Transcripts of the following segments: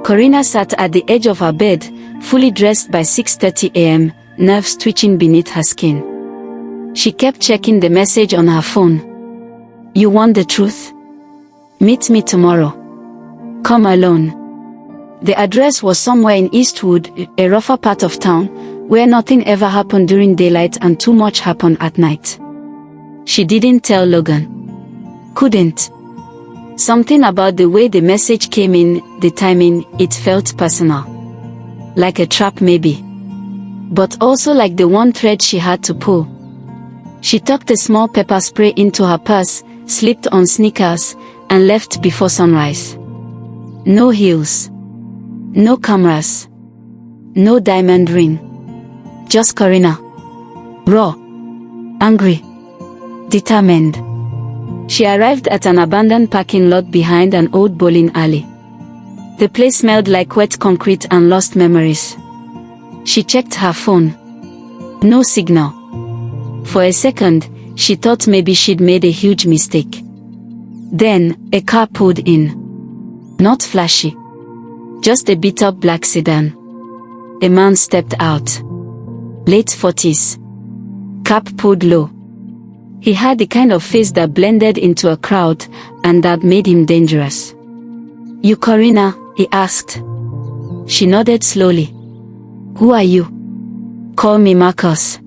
Karina sat at the edge of her bed, fully dressed by 6:30 a.m., nerves twitching beneath her skin. She kept checking the message on her phone. "You want the truth? Meet me tomorrow. Come alone." The address was somewhere in Eastwood, a rougher part of town, where nothing ever happened during daylight and too much happened at night. She didn't tell Logan. Couldn't. Something about the way the message came in, the timing, it felt personal. Like a trap maybe. But also like the one thread she had to pull. She tucked a small pepper spray into her purse, slipped on sneakers, and left before sunrise. No heels. No cameras. No diamond ring. Just Karina. Raw. Angry. Determined. She arrived at an abandoned parking lot behind an old bowling alley. The place smelled like wet concrete and lost memories. She checked her phone. No signal. For a second, she thought maybe she'd made a huge mistake. Then, a car pulled in. Not flashy. Just a beat-up black sedan. A man stepped out. Late 40s. Cap pulled low. He had the kind of face that blended into a crowd, and that made him dangerous. "You Karina?" he asked. She nodded slowly. "Who are you?" "Call me Marcus.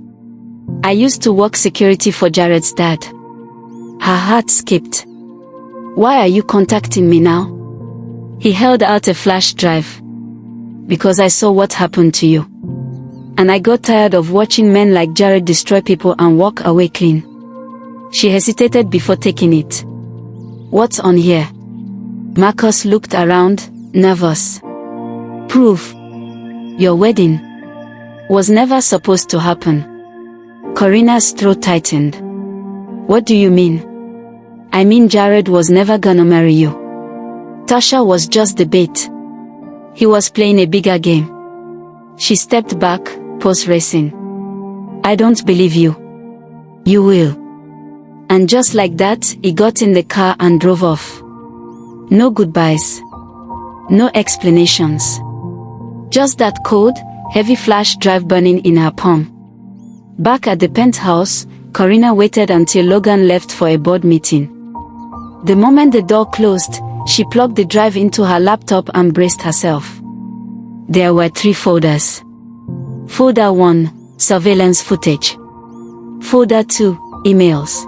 I used to work security for Jared's dad." Her heart skipped. "Why are you contacting me now?" He held out a flash drive. "Because I saw what happened to you. And I got tired of watching men like Jared destroy people and walk away clean." She hesitated before taking it. "What's on here?" Marcus looked around, nervous. "Proof. Your wedding. Was never supposed to happen." Karina's throat tightened. "What do you mean?" "I mean Jared was never gonna marry you. Tasha was just the bait. He was playing a bigger game." She stepped back, pulse racing. "I don't believe you." "You will." And just like that, he got in the car and drove off. No goodbyes. No explanations. Just that cold, heavy flash drive burning in her palm. Back at the penthouse, Karina waited until Logan left for a board meeting. The moment the door closed, she plugged the drive into her laptop and braced herself. There were 3 folders. Folder 1, surveillance footage. Folder 2, emails.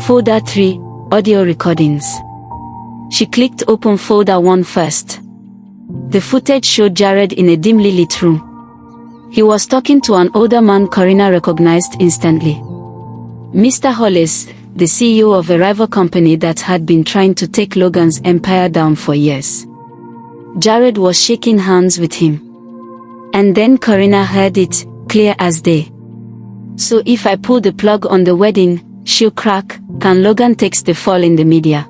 Folder 3, audio recordings. She clicked open folder 1 first. The footage showed Jared in a dimly lit room. He was talking to an older man Karina recognized instantly. Mr. Hollis, the CEO of a rival company that had been trying to take Logan's empire down for years. Jared was shaking hands with him. And then Karina heard it, clear as day. "So if I pull the plug on the wedding, she'll crack, can Logan takes the fall in the media."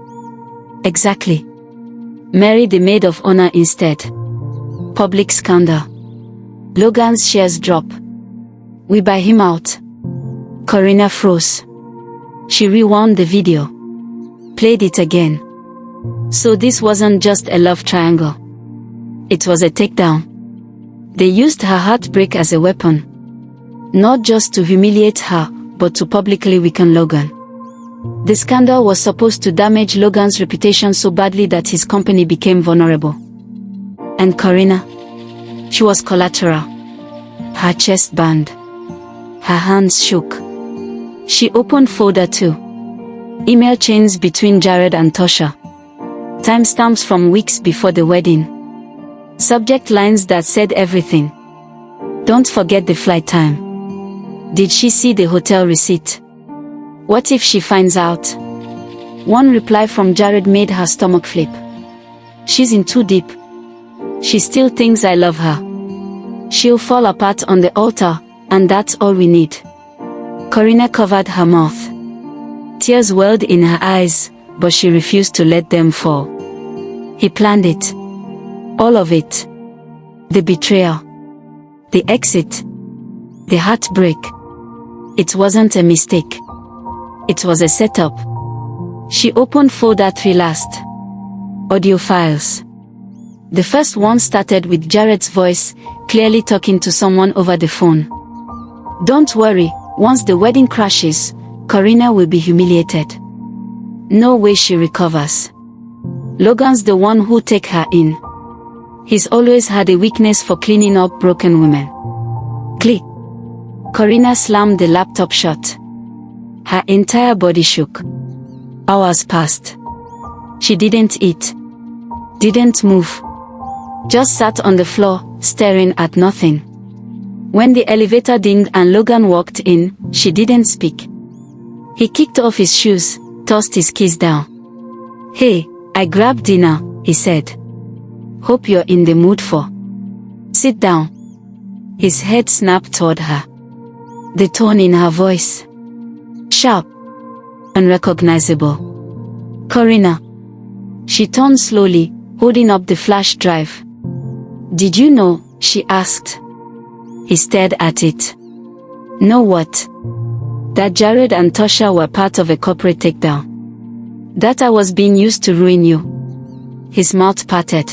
Exactly. Marry the maid of honor instead. Public scandal. Logan's shares drop. We buy him out. Karina froze. She rewound the video. Played it again. So this wasn't just a love triangle. It was a takedown. They used her heartbreak as a weapon. Not just to humiliate her, but to publicly weaken Logan. The scandal was supposed to damage Logan's reputation so badly that his company became vulnerable. And Karina? She was collateral. Her chest burned. Her hands shook. She opened folder 2. Email chains between Jared and Tasha. Timestamps from weeks before the wedding. Subject lines that said everything. Don't forget the flight time. Did she see the hotel receipt? What if she finds out? One reply from Jared made her stomach flip. She's in too deep. She still thinks I love her. She'll fall apart on the altar, and that's all we need. Karina covered her mouth. Tears welled in her eyes, but she refused to let them fall. He planned it. All of it. The betrayal. The exit. The heartbreak. It wasn't a mistake. It was a setup. She opened folder 3 last. Audio files. The first one started with Jared's voice, clearly talking to someone over the phone. "Don't worry, once the wedding crashes, Karina will be humiliated. No way she recovers. Logan's the one who take her in. He's always had a weakness for cleaning up broken women." Click. Karina slammed the laptop shut. Her entire body shook. Hours passed. She didn't eat. Didn't move. Just sat on the floor, staring at nothing. When the elevator dinged and Logan walked in, she didn't speak. He kicked off his shoes, tossed his keys down. "Hey, I grabbed dinner," he said. "Hope you're in the mood for." "Sit down." His head snapped toward her. The tone in her voice. Sharp. Unrecognizable. "Karina." She turned slowly, holding up the flash drive. "Did you know?" she asked. He stared at it. "Know what?" "That Jared and Tosha were part of a corporate takedown. That I was being used to ruin you." His mouth parted.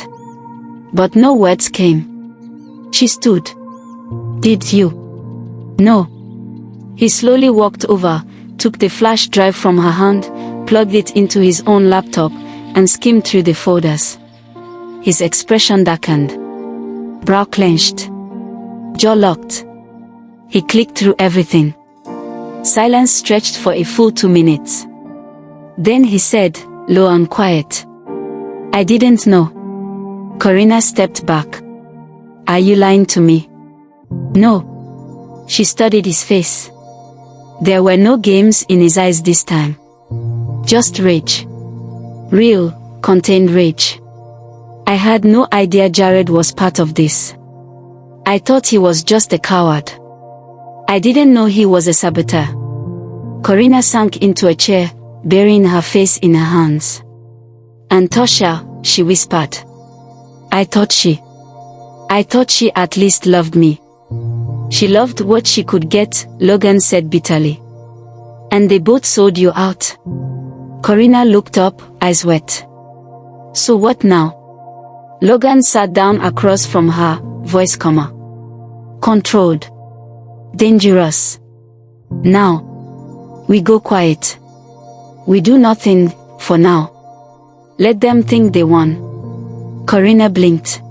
But no words came. She stood. "Did you?" "No." He slowly walked over, took the flash drive from her hand, plugged it into his own laptop, and skimmed through the folders. His expression darkened. Brow clenched. Jaw locked. He clicked through everything. Silence stretched for a full 2 minutes. Then he said, low and quiet, "I didn't know." Karina stepped back. "Are you lying to me?" "No." She studied his face. There were no games in his eyes this time. Just rage. Real, contained rage. "I had no idea Jared was part of this. I thought he was just a coward. I didn't know he was a saboteur." Karina sank into a chair, burying her face in her hands. "And Tosha," she whispered. I thought she at least loved me." "She loved what she could get," Logan said bitterly. "And they both sold you out." Karina looked up, eyes wet. "So what now?" Logan sat down across from her, voice calmer. "Controlled. Dangerous. Now. We go quiet. We do nothing, for now. Let them think they won." Karina blinked.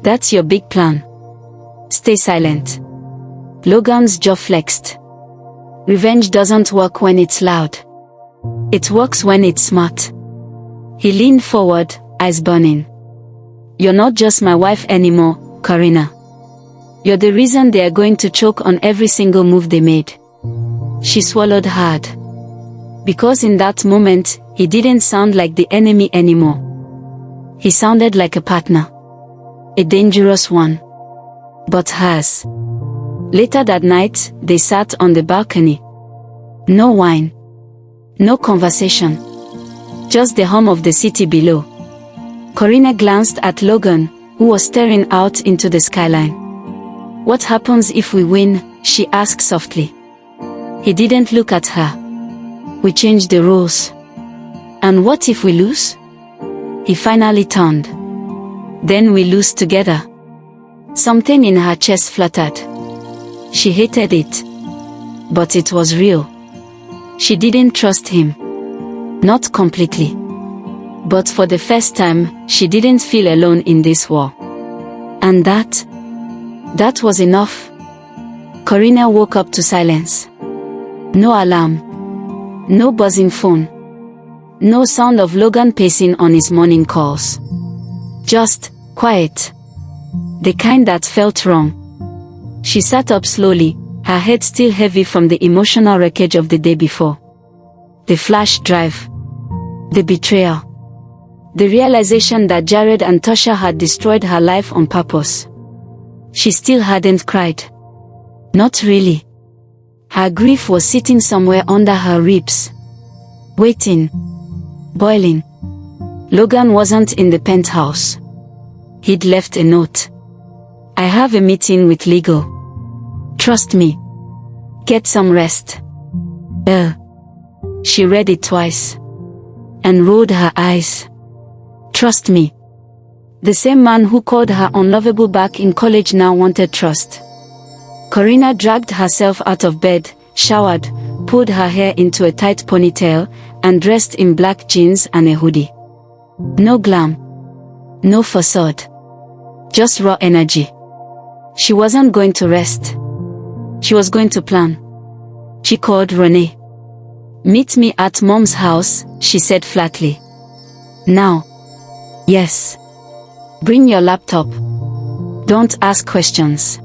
"That's your big plan. Stay silent." Logan's jaw flexed. "Revenge doesn't work when it's loud. It works when it's smart." He leaned forward, eyes burning. "You're not just my wife anymore, Karina. You're the reason they are going to choke on every single move they made." She swallowed hard. Because in that moment, he didn't sound like the enemy anymore. He sounded like a partner. A dangerous one. But hers. Later that night, they sat on the balcony. No wine. No conversation. Just the hum of the city below. Karina glanced at Logan, who was staring out into the skyline. "What happens if we win?" she asked softly. He didn't look at her. "We changed the rules." "And what if we lose?" He finally turned. "Then we lose together." Something in her chest fluttered. She hated it. But it was real. She didn't trust him. Not completely. But for the first time, she didn't feel alone in this war. And that was enough. Karina woke up to silence. No alarm. No buzzing phone. No sound of Logan pacing on his morning calls. Just quiet. The kind that felt wrong. She sat up slowly, her head still heavy from the emotional wreckage of the day before. The flash drive. The betrayal. The realization that Jared and Tosha had destroyed her life on purpose. She still hadn't cried. Not really. Her grief was sitting somewhere under her ribs. Waiting. Boiling. Logan wasn't in the penthouse. He'd left a note. "I have a meeting with legal. Trust me. Get some rest." She read it twice. And rolled her eyes. "Trust me." The same man who called her unlovable back in college now wanted trust. Karina dragged herself out of bed, showered, pulled her hair into a tight ponytail, and dressed in black jeans and a hoodie. No glam. No facade. Just raw energy. She wasn't going to rest. She was going to plan. She called Renee. "Meet me at Mom's house," she said flatly. "Now." "Yes." "Bring your laptop. Don't ask questions."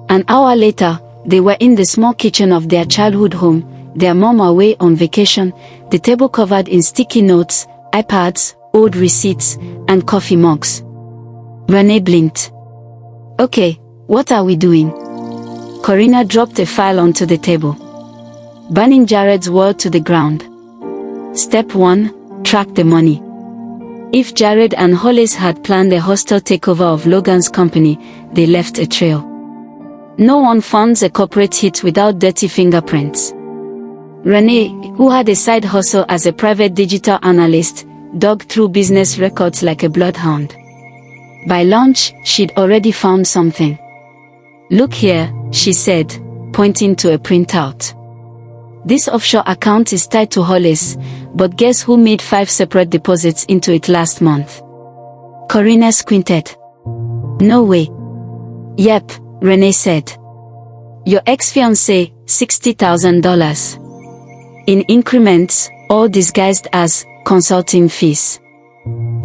An hour later, they were in the small kitchen of their childhood home, their mom away on vacation, the table covered in sticky notes, iPads, old receipts, and coffee mugs. Renee blinked. "Okay, what are we doing?" Karina dropped a file onto the table. "Burning Jared's world to the ground. Step 1, track the money." If Jared and Hollis had planned a hostile takeover of Logan's company, they left a trail. No one funds a corporate hit without dirty fingerprints. Renee, who had a side hustle as a private digital analyst, dug through business records like a bloodhound. By lunch, she'd already found something. "Look here," she said, pointing to a printout. "This offshore account is tied to Hollis, but guess who made 5 separate deposits into it last month?" Karina squinted. "No way." "Yep," Renee said. "Your ex-fiancé, $60,000. In increments, all disguised as consulting fees."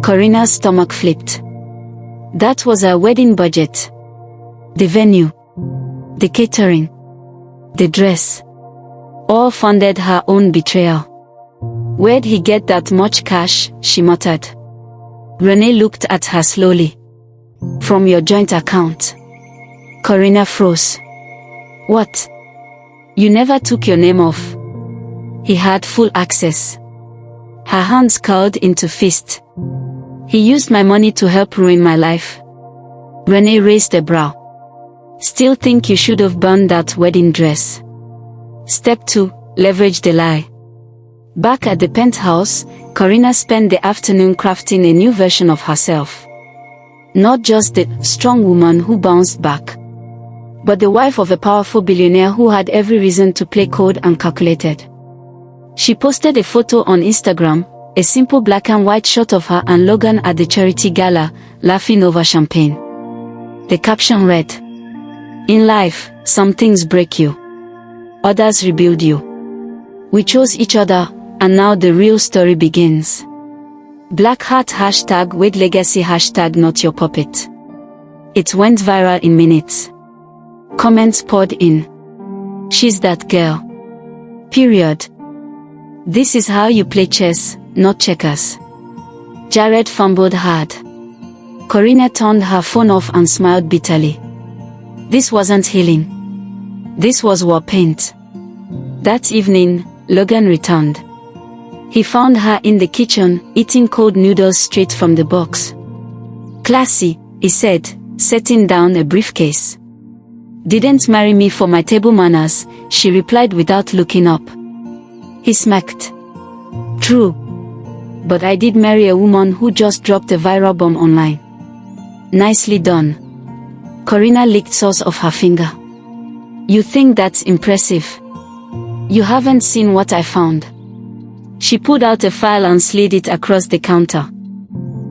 Karina's stomach flipped. That was her wedding budget. The venue. The catering. The dress. All funded her own betrayal. "Where'd he get that much cash?" she muttered. Renee looked at her slowly. "From your joint account." Karina froze. "What? You never took your name off?" "He had full access." Her hands curled into fists. "He used my money to help ruin my life." Renee raised a brow. "Still think you should have burned that wedding dress." Step 2, leverage the lie. Back at the penthouse, Karina spent the afternoon crafting a new version of herself. Not just the strong woman who bounced back, but the wife of a powerful billionaire who had every reason to play cold and calculated. She posted a photo on Instagram, a simple black and white shot of her and Logan at the charity gala, laughing over champagne. The caption read, "In life, some things break you. Others rebuild you. We chose each other, and now the real story begins." Black Heart # Wade Legacy # Not Your Puppet. It went viral in minutes. Comments poured in. "She's that girl. Period. This is how you play chess, not checkers. Jared fumbled hard." Karina turned her phone off and smiled bitterly. This wasn't healing. This was war paint. That evening, Logan returned. He found her in the kitchen, eating cold noodles straight from the box. "Classy," he said, setting down a briefcase. "Didn't marry me for my table manners," she replied without looking up. He smirked. "True. But I did marry a woman who just dropped a viral bomb online." "Nicely done." Karina licked sauce off her finger. "You think that's impressive? You haven't seen what I found." She pulled out a file and slid it across the counter.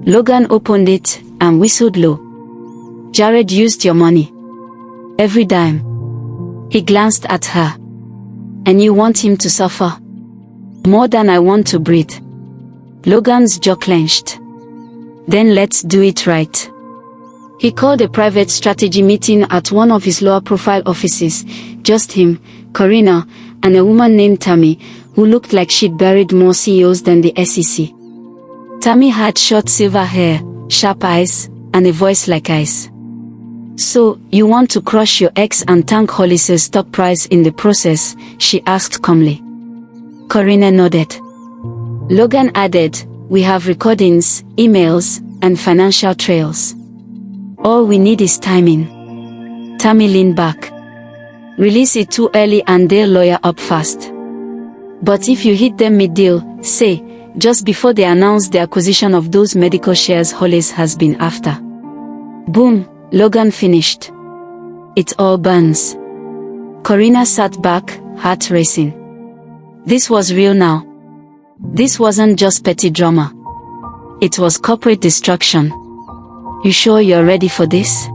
Logan opened it and whistled low. "Jared used your money. Every dime." He glanced at her. "And you want him to suffer?" "More than I want to breathe." Logan's jaw clenched. "Then let's do it right." He called a private strategy meeting at one of his lower-profile offices, just him, Karina, and a woman named Tammy, who looked like she'd buried more CEOs than the SEC. Tammy had short silver hair, sharp eyes, and a voice like ice. "So, you want to crush your ex and tank Hollis's stock price in the process?" she asked calmly. Karina nodded. Logan added, "We have recordings, emails, and financial trails. All we need is timing." Tammy leaned back. "Release it too early and they'll lawyer up fast. But if you hit them mid-deal, say, just before they announced the acquisition of those medical shares Hollis has been after. Boom, Logan finished. It all burns. Karina sat back, heart racing. This was real now. This wasn't just petty drama. It was corporate destruction. You sure you're ready for this?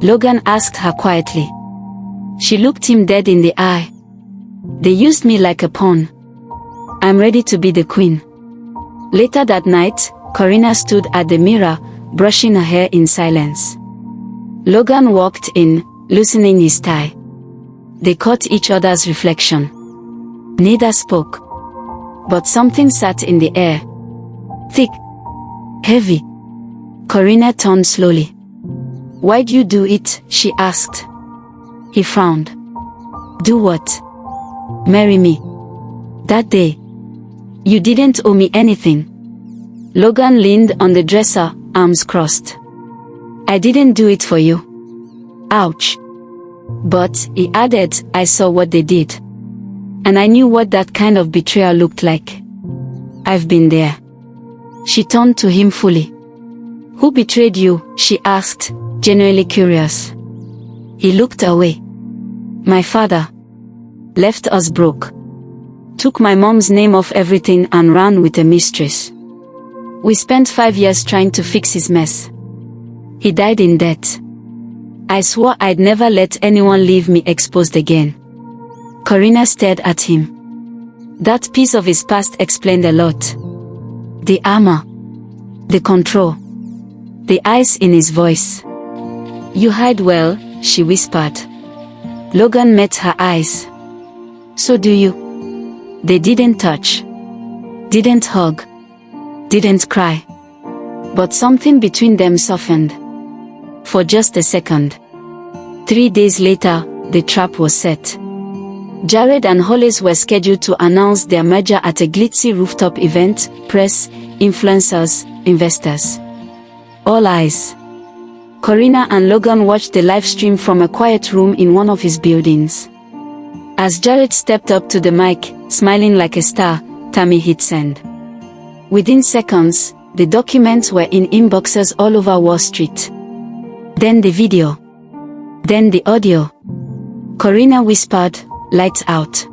Logan asked her quietly. She looked him dead in the eye. They used me like a pawn. I'm ready to be the queen. Later that night, Karina stood at the mirror, brushing her hair in silence. Logan walked in, loosening his tie. They caught each other's reflection. Neither spoke. But something sat in the air. Thick. Heavy. Karina turned slowly. Why'd you do it? She asked. He frowned. Do what? Marry me. That day. You didn't owe me anything. Logan leaned on the dresser, arms crossed. I didn't do it for you. Ouch. But, he added, I saw what they did. And I knew what that kind of betrayal looked like. I've been there. She turned to him fully. Who betrayed you? She asked, genuinely curious. He looked away. My father. Left us broke. Took my mom's name off everything and ran with a mistress. We spent 5 years trying to fix his mess. He died in debt. I swore I'd never let anyone leave me exposed again. Karina stared at him. That piece of his past explained a lot. The armor. The control. The ice in his voice. You hide well, she whispered. Logan met her eyes. So do you. They didn't touch. Didn't hug. Didn't cry. But something between them softened. For just a second. 3 days later, the trap was set. Jared and Hollis were scheduled to announce their merger at a glitzy rooftop event, press, influencers, investors. All eyes. Karina and Logan watched the live stream from a quiet room in one of his buildings. As Jared stepped up to the mic, smiling like a star, Tammy hit send. Within seconds, the documents were in inboxes all over Wall Street. Then the video. Then the audio. Karina whispered, lights out.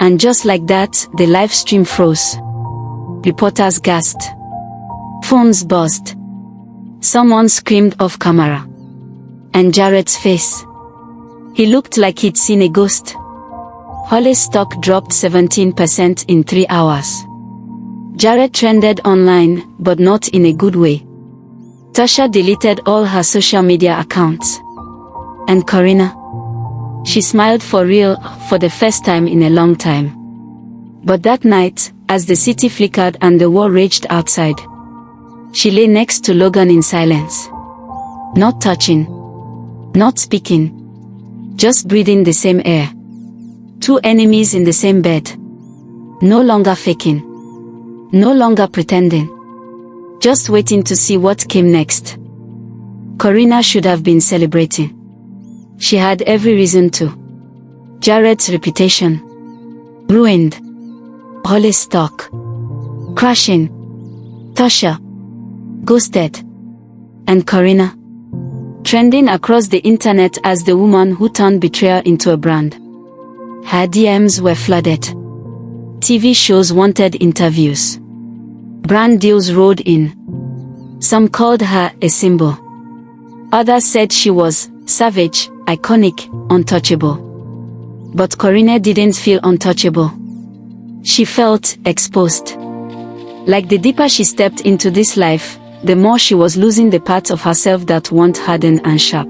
And just like that, the live stream froze. Reporters gasped. Phones buzzed. Someone screamed off camera. And Jared's face. He looked like he'd seen a ghost. Hollis' stock dropped 17% in 3 hours. Jared trended online, but not in a good way. Tasha deleted all her social media accounts. And Karina? She smiled for real, for the first time in a long time. But that night, as the city flickered and the war raged outside, she lay next to Logan in silence. Not touching. Not speaking. Just breathing the same air. 2 enemies in the same bed. No longer faking. No longer pretending. Just waiting to see what came next. Karina should have been celebrating. She had every reason to. Jared's reputation. Ruined. Hollis' stock. Crashing. Tasha. Ghosted. And Karina. Trending across the internet as the woman who turned betrayal into a brand. Her DMs were flooded. TV shows wanted interviews. Brand deals rolled in. Some called her a symbol. Others said she was savage, iconic, untouchable. But Karina didn't feel untouchable. She felt exposed. Like the deeper she stepped into this life, the more she was losing the parts of herself that weren't hardened and sharp.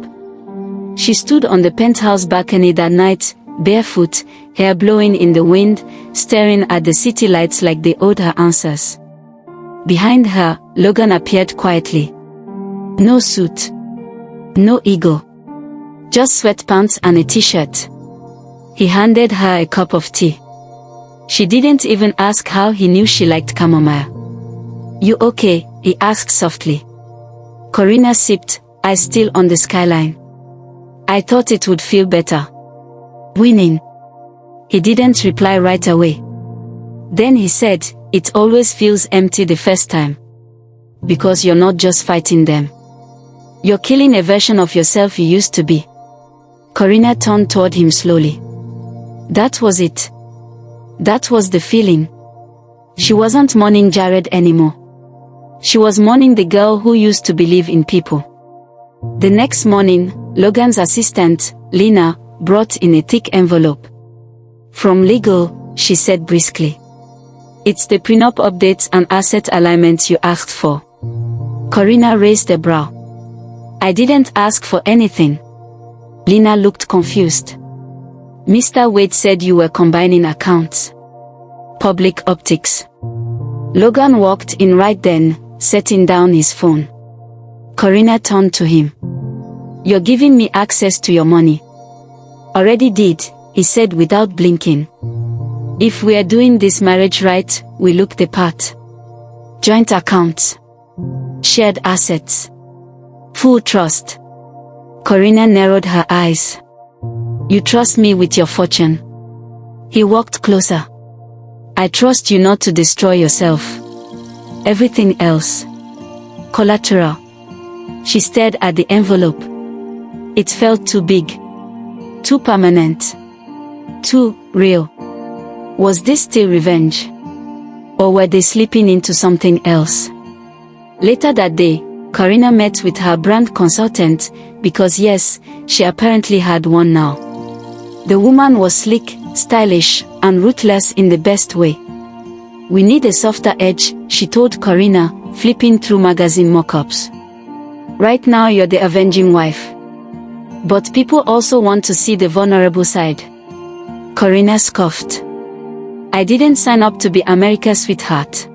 She stood on the penthouse balcony that night, barefoot, hair blowing in the wind, staring at the city lights like they owed her answers. Behind her, Logan appeared quietly. No suit. No ego. Just sweatpants and a t-shirt. He handed her a cup of tea. She didn't even ask how he knew she liked chamomile. You okay? He asked softly. Karina sipped, eyes still on the skyline. I thought it would feel better. Winning. He didn't reply right away. Then he said, It always feels empty the first time. Because you're not just fighting them. You're killing a version of yourself you used to be. Karina turned toward him slowly. That was it. That was the feeling. She wasn't mourning Jared anymore. She was mourning the girl who used to believe in people. The next morning, Logan's assistant, Lena, brought in a thick envelope. From legal, she said briskly. It's the prenup updates and asset alignments you asked for. Karina raised a brow. I didn't ask for anything. Lena looked confused. Mr. Wade said you were combining accounts. Public optics. Logan walked in right then, setting down his phone. Karina turned to him. You're giving me access to your money. Already did, he said without blinking. If we are doing this marriage right, we look the part. Joint accounts. Shared assets. Full trust. Karina narrowed her eyes. You trust me with your fortune. He walked closer. I trust you not to destroy yourself. Everything else. Collateral. She stared at the envelope. It felt too big. Too permanent. Too real. Was this still revenge? Or were they slipping into something else? Later that day, Karina met with her brand consultant, because yes, she apparently had one now. The woman was slick, stylish, and ruthless in the best way. We need a softer edge, she told Karina, flipping through magazine mock-ups. Right now you're the avenging wife. But people also want to see the vulnerable side. Karina scoffed. I didn't sign up to be America's sweetheart.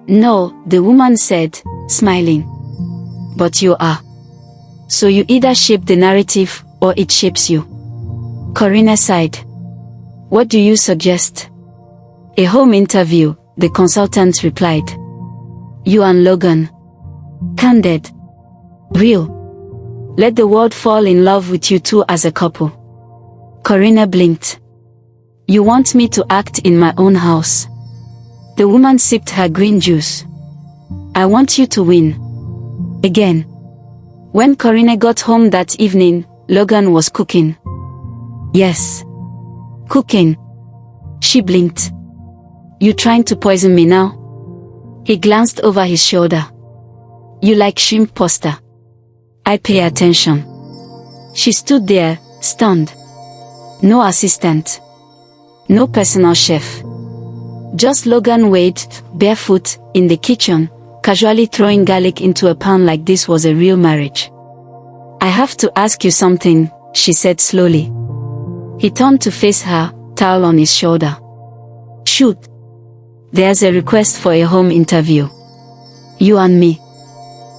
No, the woman said, smiling. But you are. So you either shape the narrative, or it shapes you. Karina sighed. What do you suggest? A home interview, the consultant replied. You and Logan. Candid. Real. Let the world fall in love with you two as a couple. Karina blinked. You want me to act in my own house? The woman sipped her green juice. I want you to win. Again. When Karina got home that evening, Logan was cooking. Yes. Cooking. She blinked. You trying to poison me now? He glanced over his shoulder. You like shrimp pasta. I pay attention. She stood there, stunned. No assistant. No personal chef. Just Logan Wade, barefoot, in the kitchen, casually throwing garlic into a pan like this was a real marriage. I have to ask you something, she said slowly. He turned to face her, towel on his shoulder. Shoot. There's a request for a home interview. You and me.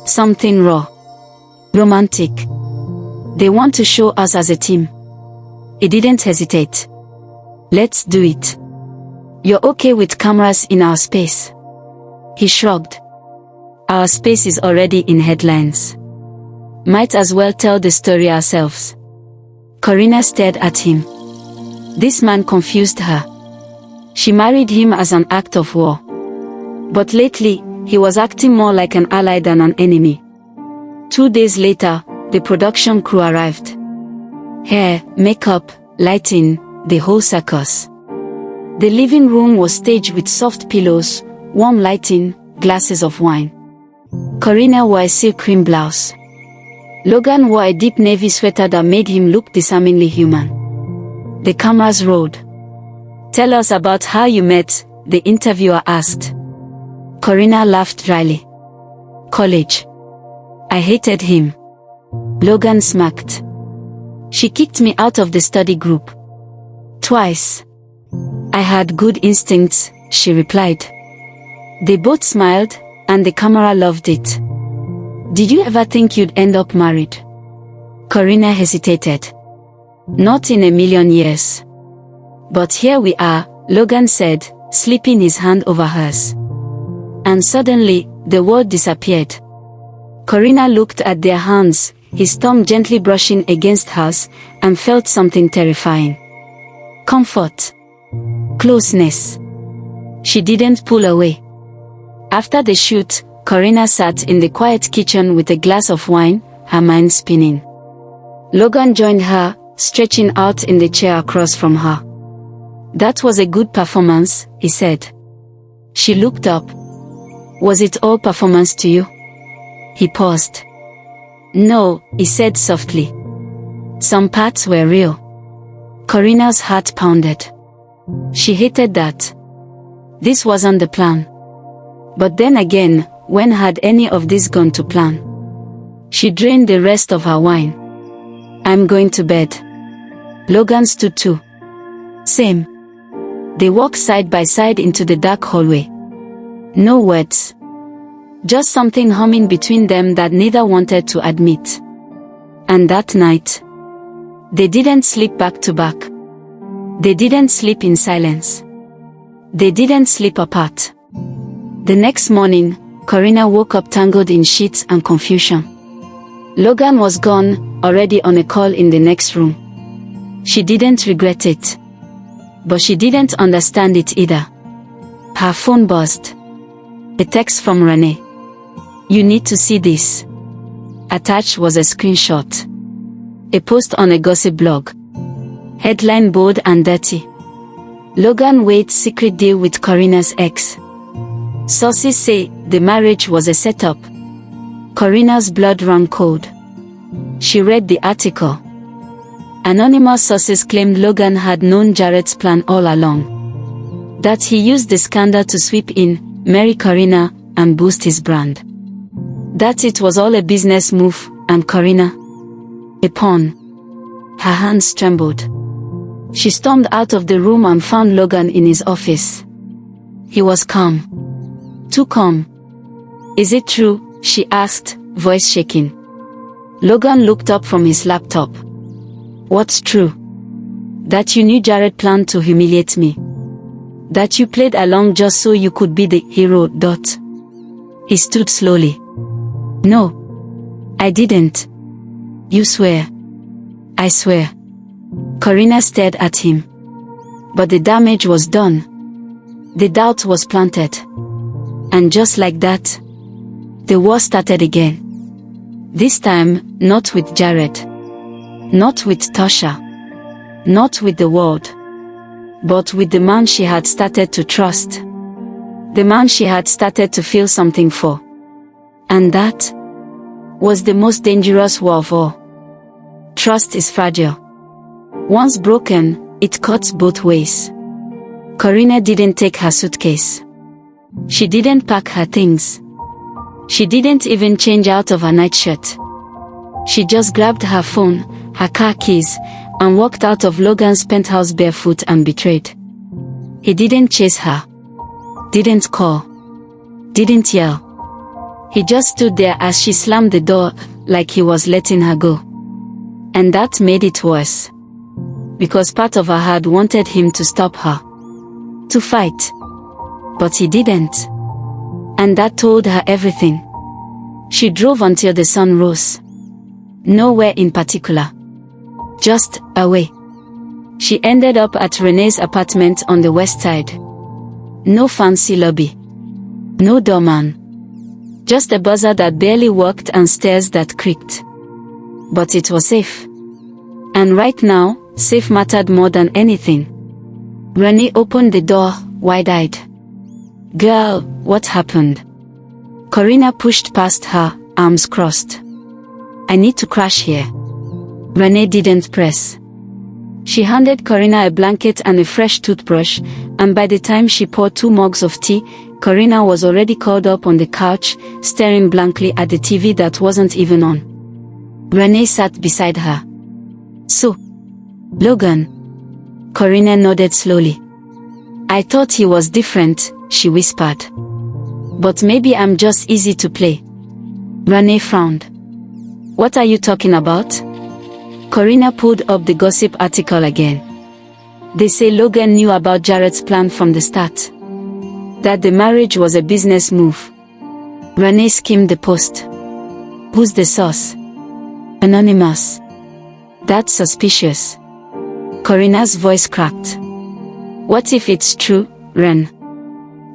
Something raw. Romantic. They want to show us as a team. He didn't hesitate. Let's do it. You're okay with cameras in our space? He shrugged. Our space is already in headlines. Might as well tell the story ourselves. Karina stared at him. This man confused her. She married him as an act of war. But lately, he was acting more like an ally than an enemy. 2 days later, the production crew arrived. Hair, makeup, lighting, the whole circus. The living room was staged with soft pillows, warm lighting, glasses of wine. Karina wore a silk cream blouse. Logan wore a deep navy sweater that made him look disarmingly human. The cameras rolled. Tell us about how you met, the interviewer asked. Karina laughed dryly. College. I hated him. Logan smirked. She kicked me out of the study group. Twice. I had good instincts, she replied. They both smiled, and the camera loved it. Did you ever think you'd end up married? Karina hesitated. Not in a million years. But here we are, Logan said, slipping his hand over hers. And suddenly, the world disappeared. Karina looked at their hands, his thumb gently brushing against hers, and felt something terrifying. Comfort. Closeness. She didn't pull away. After the shoot, Karina sat in the quiet kitchen with a glass of wine, her mind spinning. Logan joined her, stretching out in the chair across from her. "That was a good performance," he said. She looked up. "Was it all performance to you?" He paused. "No," he said softly. "Some parts were real." Karina's heart pounded. She hated that. This wasn't the plan. But then again, when had any of this gone to plan? She drained the rest of her wine. "I'm going to bed." Logan stood too. "Same." They walked side by side into the dark hallway. No words. Just something humming between them that neither wanted to admit. And that night, they didn't sleep back to back. They didn't sleep in silence. They didn't sleep apart. The next morning, Karina woke up tangled in sheets and confusion. Logan was gone, already on a call in the next room. She didn't regret it. But she didn't understand it either. Her phone buzzed. A text from Renee. "You need to see this." Attached was a screenshot. A post on a gossip blog. Headline bold and dirty. "Logan Wade's secret deal with Karina's ex. Sources say the marriage was a setup." Karina's blood ran cold. She read the article. Anonymous sources claimed Logan had known Jarrett's plan all along. That he used the scandal to sweep in, marry Karina, and boost his brand. That it was all a business move, and Karina, a pawn. Her hands trembled. She stormed out of the room and found Logan in his office. He was calm. Too calm. "Is it true?" she asked, voice shaking. Logan looked up from his laptop. "What's true?" "That you knew Jarrett planned to humiliate me. That you played along just so you could be the hero. He stood slowly. "No. I didn't." "You swear?" "I swear." Karina stared at him. But the damage was done. The doubt was planted. And just like that, the war started again. This time, not with Jarrett. Not with Tasha. Not with the world. But with the man she had started to trust. The man she had started to feel something for. And that was the most dangerous war of all. Trust is fragile. Once broken, it cuts both ways. Karina didn't take her suitcase. She didn't pack her things. She didn't even change out of her nightshirt. She just grabbed her phone, her car keys, and walked out of Logan's penthouse barefoot and betrayed. He didn't chase her. Didn't call. Didn't yell. He just stood there as she slammed the door, like he was letting her go. And that made it worse. Because part of her heart wanted him to stop her. To fight. But he didn't. And that told her everything. She drove until the sun rose. Nowhere in particular. Just away. She ended up at Renee's apartment on the west side. No fancy lobby. No doorman. Just a buzzer that barely worked and stairs that creaked. But it was safe. And right now, safe mattered more than anything. Renee opened the door, wide-eyed. "Girl, what happened?" Karina pushed past her, arms crossed. "I need to crash here." Renee didn't press. She handed Karina a blanket and a fresh toothbrush, and by the time she poured 2 mugs of tea, Karina was already curled up on the couch, staring blankly at the TV that wasn't even on. Renee sat beside her. "So, Logan?" Karina nodded slowly. "I thought he was different," she whispered. "But maybe I'm just easy to play." Renee frowned. "What are you talking about?" Karina pulled up the gossip article again. "They say Logan knew about Jarrett's plan from the start. That the marriage was a business move." Renee skimmed the post. "Who's the source?" "Anonymous." "That's suspicious." Karina's voice cracked. "What if it's true, Ren?"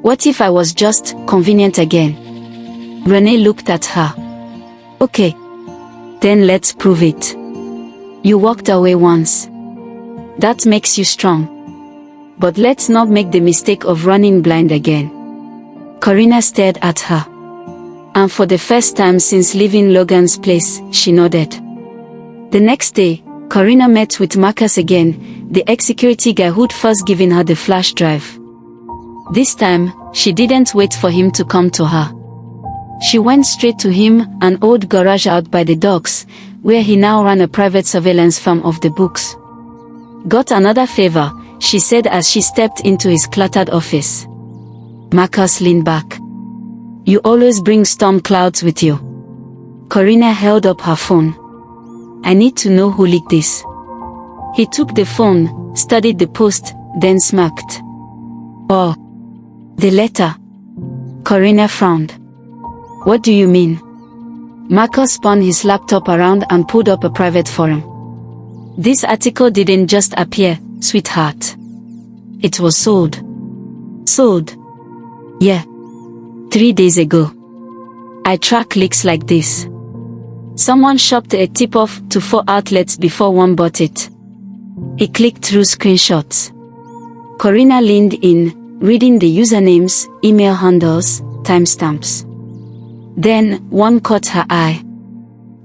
What if I was just convenient again? Renee looked at her. Okay. Then let's prove it. You walked away once. That makes you strong. But let's not make the mistake of running blind again. Karina stared at her. And for the first time since leaving Logan's place, she nodded. The next day, Karina met with Marcus again, the ex-security guy who'd first given her the flash drive. This time, she didn't wait for him to come to her. She went straight to him, an old garage out by the docks, where he now ran a private surveillance firm of the books. Got another favor, she said as she stepped into his cluttered office. Marcus leaned back. You always bring storm clouds with you. Karina held up her phone. I need to know who leaked this. He took the phone, studied the post, then smirked. Oh. The letter. Karina frowned. What do you mean? Marcus spun his laptop around and pulled up a private forum. This article didn't just appear, sweetheart. It was sold. Sold? Yeah. 3 days ago. I track leaks like this. Someone shopped a tip-off to 4 outlets before one bought it. He clicked through screenshots. Karina leaned in, reading the usernames, email handles, timestamps. Then, one caught her eye.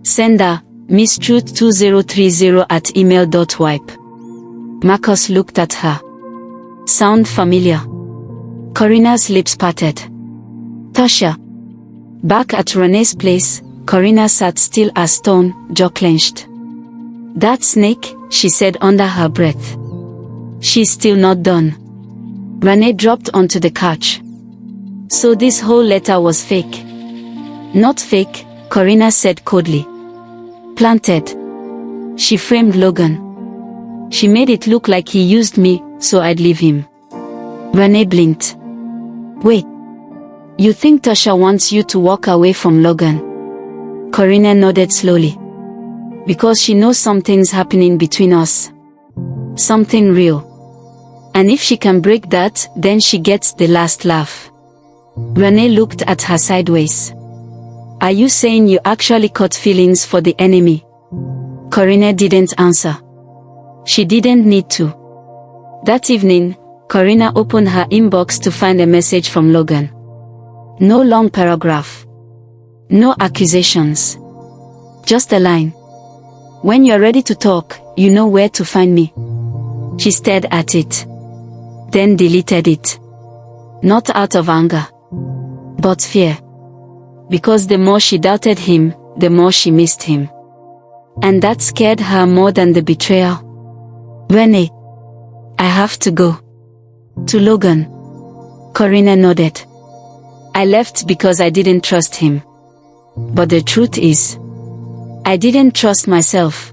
Sender, misstruth2030@email.wipe. Marcus looked at her. Sound familiar? Karina's lips parted. Tasha. Back at Renee's place, Karina sat still as stone, jaw clenched. That snake, she said under her breath. She's still not done. Renee dropped onto the couch. So this whole letter was fake. Not fake, Karina said coldly. Planted. She framed Logan. She made it look like he used me, so I'd leave him. Renee blinked. Wait. You think Tasha wants you to walk away from Logan? Karina nodded slowly. Because she knows something's happening between us. Something real. And if she can break that, then she gets the last laugh. Renee looked at her sideways. Are you saying you actually caught feelings for the enemy? Karina didn't answer. She didn't need to. That evening, Karina opened her inbox to find a message from Logan. No long paragraph. No accusations. Just a line. When you're ready to talk, you know where to find me. She stared at it. Then deleted it. Not out of anger. But fear. Because the more she doubted him, the more she missed him. And that scared her more than the betrayal. Renee. I have to go. To Logan. Karina nodded. I left because I didn't trust him. But the truth is, I didn't trust myself.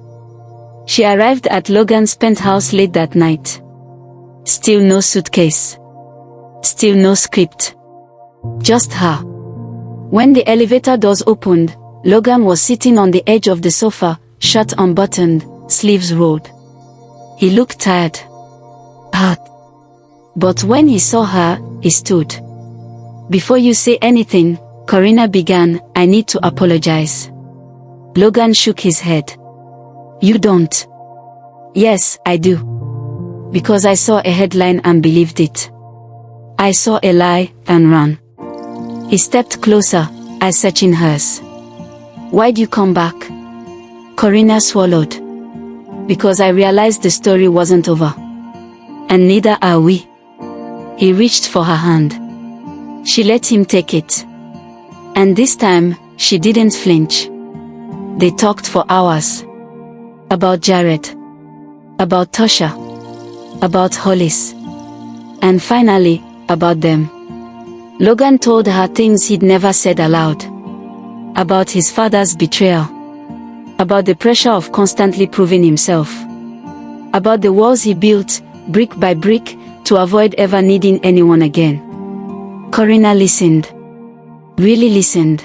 She arrived at Logan's penthouse late that night. Still no suitcase. Still no script. Just her. When the elevator doors opened, Logan was sitting on the edge of the sofa, shirt unbuttoned, sleeves rolled. He looked tired. Hurt. But when he saw her, he stood. Before you say anything, Karina began, I need to apologize. Logan shook his head. You don't. Yes, I do. Because I saw a headline and believed it. I saw a lie and ran. He stepped closer, eyes searching hers. Why'd you come back? Karina swallowed. Because I realized the story wasn't over. And neither are we. He reached for her hand. She let him take it. And this time, she didn't flinch. They talked for hours. About Jared. About Tasha. About Hollis. And finally, about them. Logan told her things he'd never said aloud. About his father's betrayal. About the pressure of constantly proving himself. About the walls he built, brick by brick, to avoid ever needing anyone again. Karina listened. Really listened.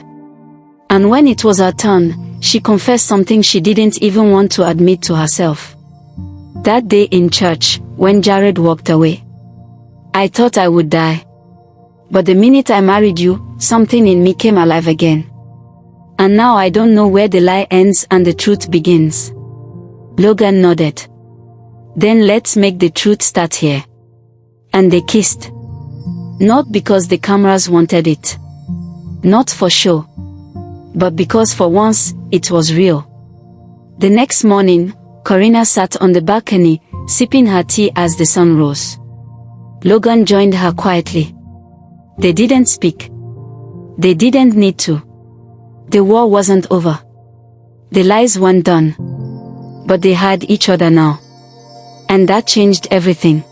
And when it was her turn, she confessed something she didn't even want to admit to herself. That day in church, when Jared walked away. I thought I would die. But the minute I married you, something in me came alive again. And now I don't know where the lie ends and the truth begins." Logan nodded. "Then let's make the truth start here." And they kissed. Not because the cameras wanted it. Not for show. But because for once, it was real. The next morning, Karina sat on the balcony, sipping her tea as the sun rose. Logan joined her quietly. They didn't speak. They didn't need to. The war wasn't over. The lies weren't done. But they had each other now. And that changed everything.